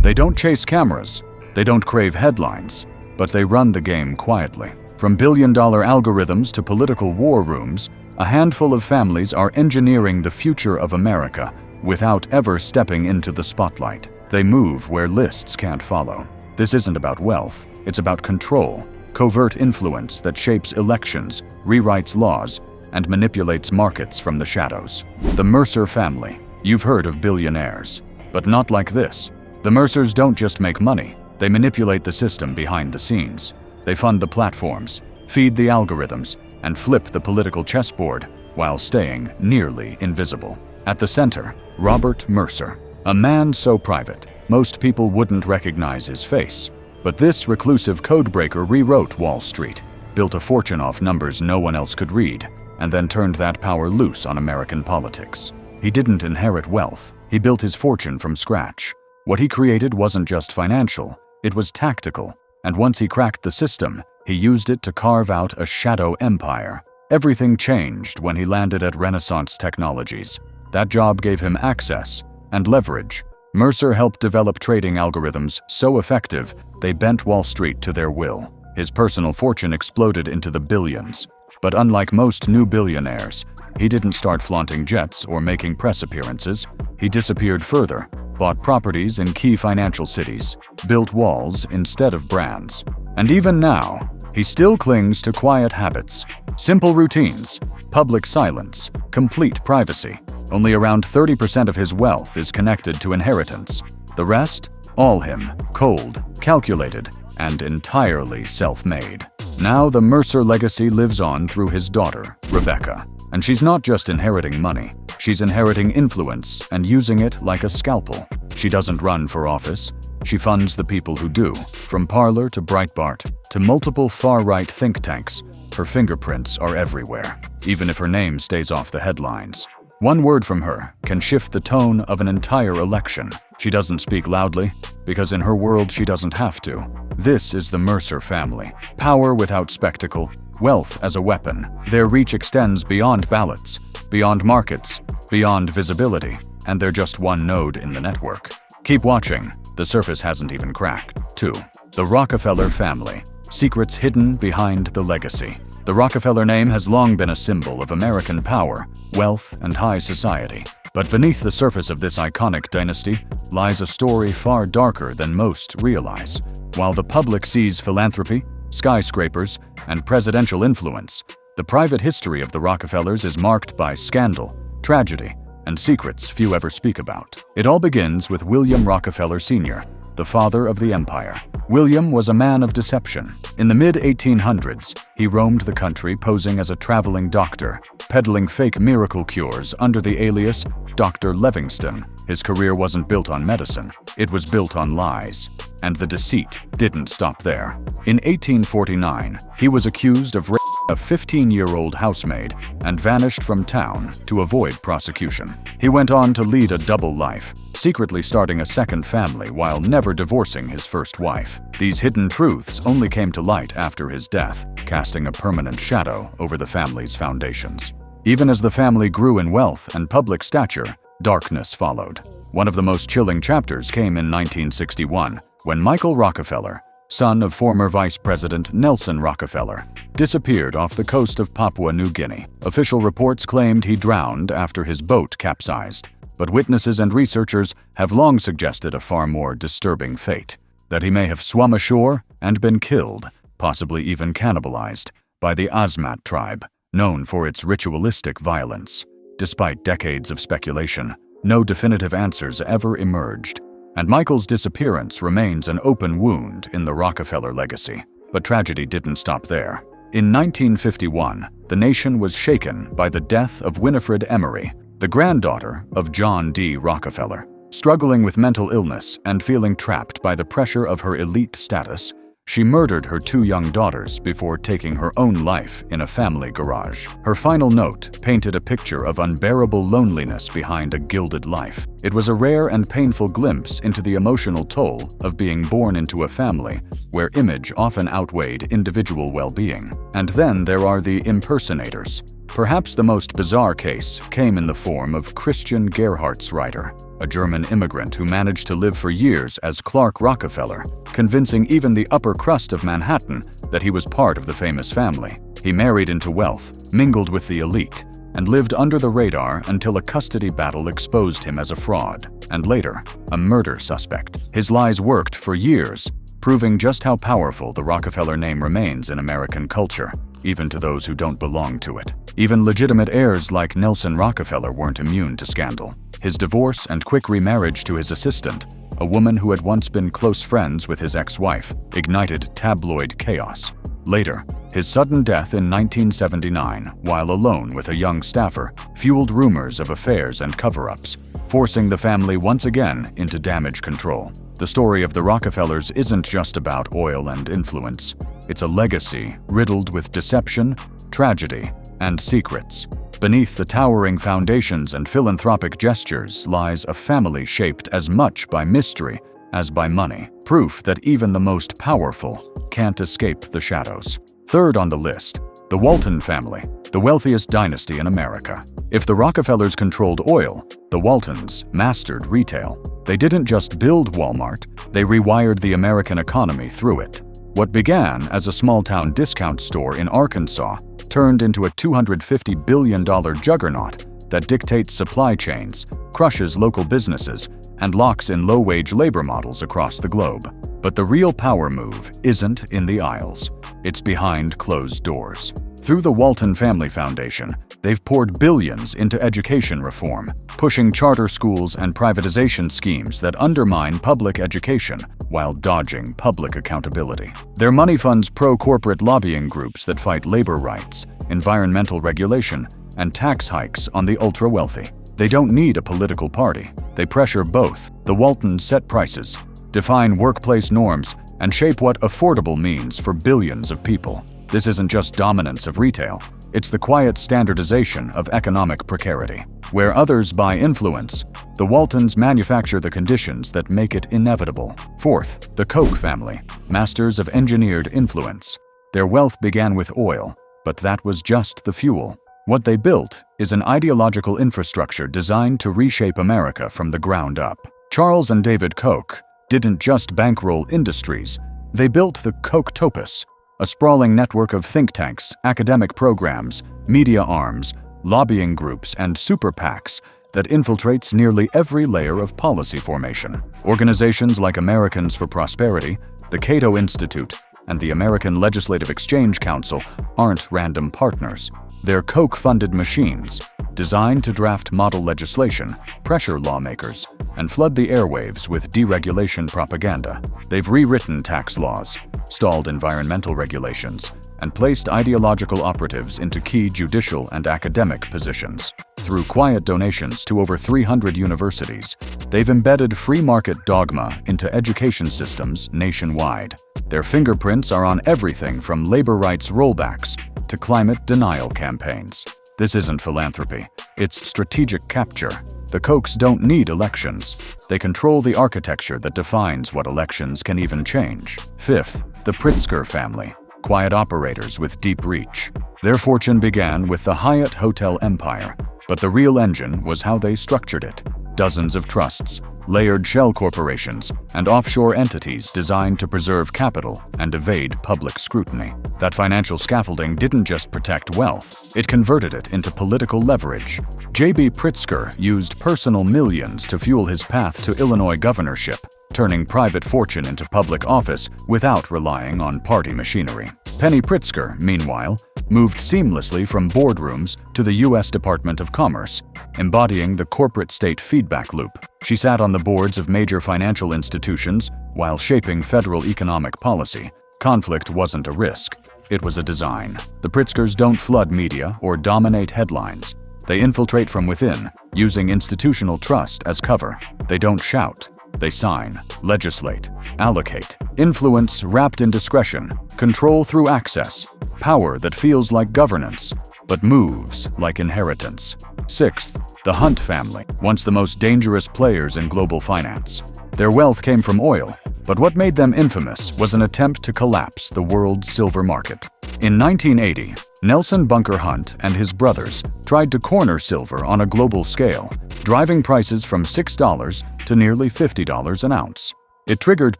They don't chase cameras, they don't crave headlines, but they run the game quietly. From billion-dollar algorithms to political war rooms, a handful of families are engineering the future of America without ever stepping into the spotlight. They move where lists can't follow. This isn't about wealth, it's about control, covert influence that shapes elections, rewrites laws, and manipulates markets from the shadows. The Mercer family. You've heard of billionaires, but not like this. The Mercers don't just make money, they manipulate the system behind the scenes. They fund the platforms, feed the algorithms, and flip the political chessboard while staying nearly invisible. At the center, Robert Mercer, a man so private, most people wouldn't recognize his face. But this reclusive codebreaker rewrote Wall Street, built a fortune off numbers no one else could read, and then turned that power loose on American politics. He didn't inherit wealth, he built his fortune from scratch. What he created wasn't just financial, it was tactical, and once he cracked the system, he used it to carve out a shadow empire. Everything changed when he landed at Renaissance Technologies. That job gave him access and leverage. Mercer helped develop trading algorithms so effective they bent Wall Street to their will. His personal fortune exploded into the billions. But unlike most new billionaires, he didn't start flaunting jets or making press appearances. He disappeared further, bought properties in key financial cities, built walls instead of brands. And even now, he still clings to quiet habits, simple routines, public silence, complete privacy. Only around 30% of his wealth is connected to inheritance. The rest? All him, cold, calculated, and entirely self-made. Now the Mercer legacy lives on through his daughter, Rebecca. And she's not just inheriting money, she's inheriting influence and using it like a scalpel. She doesn't run for office, she funds the people who do. From Parler to Breitbart to multiple far-right think tanks, her fingerprints are everywhere, even if her name stays off the headlines. One word from her can shift the tone of an entire election. She doesn't speak loudly, because in her world she doesn't have to. This is the Mercer family. Power without spectacle, wealth as a weapon. Their reach extends beyond ballots, beyond markets, beyond visibility, and they're just one node in the network. Keep watching, the surface hasn't even cracked. 2. The Rockefeller family. Secrets hidden behind the legacy. The Rockefeller name has long been a symbol of American power, wealth, and high society. But beneath the surface of this iconic dynasty lies a story far darker than most realize. While the public sees philanthropy, skyscrapers, and presidential influence, the private history of the Rockefellers is marked by scandal, tragedy, and secrets few ever speak about. It all begins with William Rockefeller Sr., the father of the empire. William was a man of deception. In the mid-1800s, he roamed the country posing as a traveling doctor, peddling fake miracle cures under the alias Dr. Livingston. His career wasn't built on medicine, it was built on lies. And the deceit didn't stop there. In 1849, he was accused of raping a 15-year-old housemaid and vanished from town to avoid prosecution. He went on to lead a double life, secretly starting a second family while never divorcing his first wife. These hidden truths only came to light after his death, casting a permanent shadow over the family's foundations. Even as the family grew in wealth and public stature, darkness followed. One of the most chilling chapters came in 1961, when Michael Rockefeller, son of former Vice President Nelson Rockefeller, disappeared off the coast of Papua New Guinea. Official reports claimed he drowned after his boat capsized, but witnesses and researchers have long suggested a far more disturbing fate, that he may have swum ashore and been killed, possibly even cannibalized, by the Asmat tribe, known for its ritualistic violence. Despite decades of speculation, no definitive answers ever emerged, and Michael's disappearance remains an open wound in the Rockefeller legacy. But tragedy didn't stop there. In 1951, the nation was shaken by the death of Winifred Emery, the granddaughter of John D. Rockefeller. Struggling with mental illness and feeling trapped by the pressure of her elite status, She murdered her 2 young daughters before taking her own life in a family garage. Her final note painted a picture of unbearable loneliness behind a gilded life. It was a rare and painful glimpse into the emotional toll of being born into a family where image often outweighed individual well-being. And then there are the impersonators. Perhaps the most bizarre case came in the form of Christian Gerhardsreiter, a German immigrant who managed to live for years as Clark Rockefeller, convincing even the upper crust of Manhattan that he was part of the famous family. He married into wealth, mingled with the elite, and lived under the radar until a custody battle exposed him as a fraud, and later, a murder suspect. His lies worked for years, proving just how powerful the Rockefeller name remains in American culture, even to those who don't belong to it. Even legitimate heirs like Nelson Rockefeller weren't immune to scandal. His divorce and quick remarriage to his assistant, a woman who had once been close friends with his ex-wife, ignited tabloid chaos. Later, his sudden death in 1979, while alone with a young staffer, fueled rumors of affairs and cover-ups, forcing the family once again into damage control. The story of the Rockefellers isn't just about oil and influence. It's a legacy riddled with deception, tragedy, and secrets. Beneath the towering foundations and philanthropic gestures lies a family shaped as much by mystery as by money, proof that even the most powerful can't escape the shadows. Third on the list, the Walton family, the wealthiest dynasty in America. If the Rockefellers controlled oil, the Waltons mastered retail. They didn't just build Walmart, they rewired the American economy through it. What began as a small-town discount store in Arkansas turned into a $250 billion juggernaut that dictates supply chains, crushes local businesses, and locks in low-wage labor models across the globe. But the real power move isn't in the aisles. It's behind closed doors. Through the Walton Family Foundation, they've poured billions into education reform, pushing charter schools and privatization schemes that undermine public education while dodging public accountability. Their money funds pro-corporate lobbying groups that fight labor rights, environmental regulation, and tax hikes on the ultra-wealthy. They don't need a political party. They pressure both. The Waltons set prices, define workplace norms, and shape what affordable means for billions of people. This isn't just dominance of retail. It's the quiet standardization of economic precarity. Where others buy influence, the Waltons manufacture the conditions that make it inevitable. Fourth, the Koch family, masters of engineered influence. Their wealth began with oil, but that was just the fuel. What they built is an ideological infrastructure designed to reshape America from the ground up. Charles and David Koch didn't just bankroll industries, they built the Kochtopus, a sprawling network of think tanks, academic programs, media arms, lobbying groups, and super PACs that infiltrates nearly every layer of policy formation. Organizations like Americans for Prosperity, the Cato Institute, and the American Legislative Exchange Council aren't random partners. They're Koch-funded machines, designed to draft model legislation, pressure lawmakers, and flood the airwaves with deregulation propaganda. They've rewritten tax laws, stalled environmental regulations, and placed ideological operatives into key judicial and academic positions. Through quiet donations to over 300 universities, they've embedded free market dogma into education systems nationwide. Their fingerprints are on everything from labor rights rollbacks to climate denial campaigns. This isn't philanthropy, it's strategic capture. The Kochs don't need elections. They control the architecture that defines what elections can even change. Fifth, the Pritsker family, quiet operators with deep reach. Their fortune began with the Hyatt Hotel empire, but the real engine was how they structured it. Dozens of trusts, layered shell corporations, and offshore entities designed to preserve capital and evade public scrutiny. That financial scaffolding didn't just protect wealth, it converted it into political leverage. J.B. Pritsker used personal millions to fuel his path to Illinois governorship, turning private fortune into public office without relying on party machinery. Penny Pritsker, meanwhile, moved seamlessly from boardrooms to the U.S. Department of Commerce, embodying the corporate state feedback loop. She sat on the boards of major financial institutions while shaping federal economic policy. Conflict wasn't a risk, it was a design. The Pritskers don't flood media or dominate headlines. They infiltrate from within, using institutional trust as cover. They don't shout, They sign, legislate, allocate, influence wrapped in discretion, control through access, power that feels like governance, but moves like inheritance. Sixth, the Hunt family, once the most dangerous players in global finance. Their wealth came from oil, but what made them infamous was an attempt to collapse the world's silver market. In 1980, Nelson Bunker Hunt and his brothers tried to corner silver on a global scale, driving prices from $6 to nearly $50 an ounce. It triggered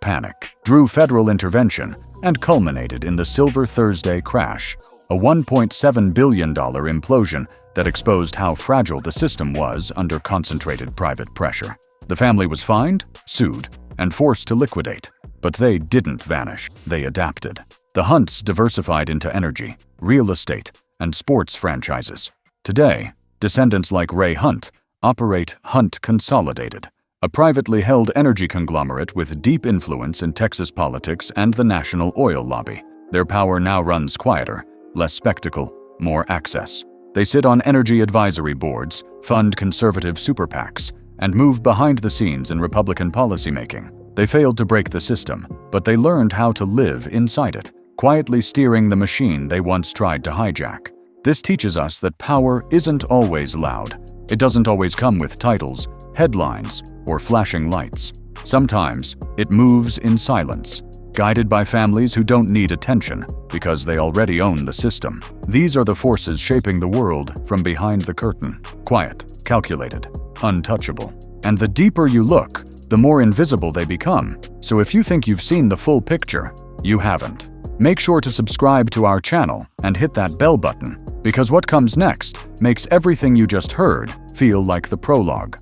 panic, drew federal intervention, and culminated in the Silver Thursday crash, a $1.7 billion implosion that exposed how fragile the system was under concentrated private pressure. The family was fined, sued, and forced to liquidate, but they didn't vanish. They adapted. The Hunts diversified into energy, real estate, and sports franchises. Today, descendants like Ray Hunt operate Hunt Consolidated, a privately held energy conglomerate with deep influence in Texas politics and the national oil lobby. Their power now runs quieter, less spectacle, more access. They sit on energy advisory boards, fund conservative super PACs, and move behind the scenes in Republican policymaking. They failed to break the system, but they learned how to live inside it, quietly steering the machine they once tried to hijack. This teaches us that power isn't always loud. It doesn't always come with titles, headlines, or flashing lights. Sometimes it moves in silence, guided by families who don't need attention because they already own the system. These are the forces shaping the world from behind the curtain. Quiet, calculated, untouchable. And the deeper you look, the more invisible they become. So if you think you've seen the full picture, you haven't. Make sure to subscribe to our channel and hit that bell button, because what comes next makes everything you just heard feel like the prologue.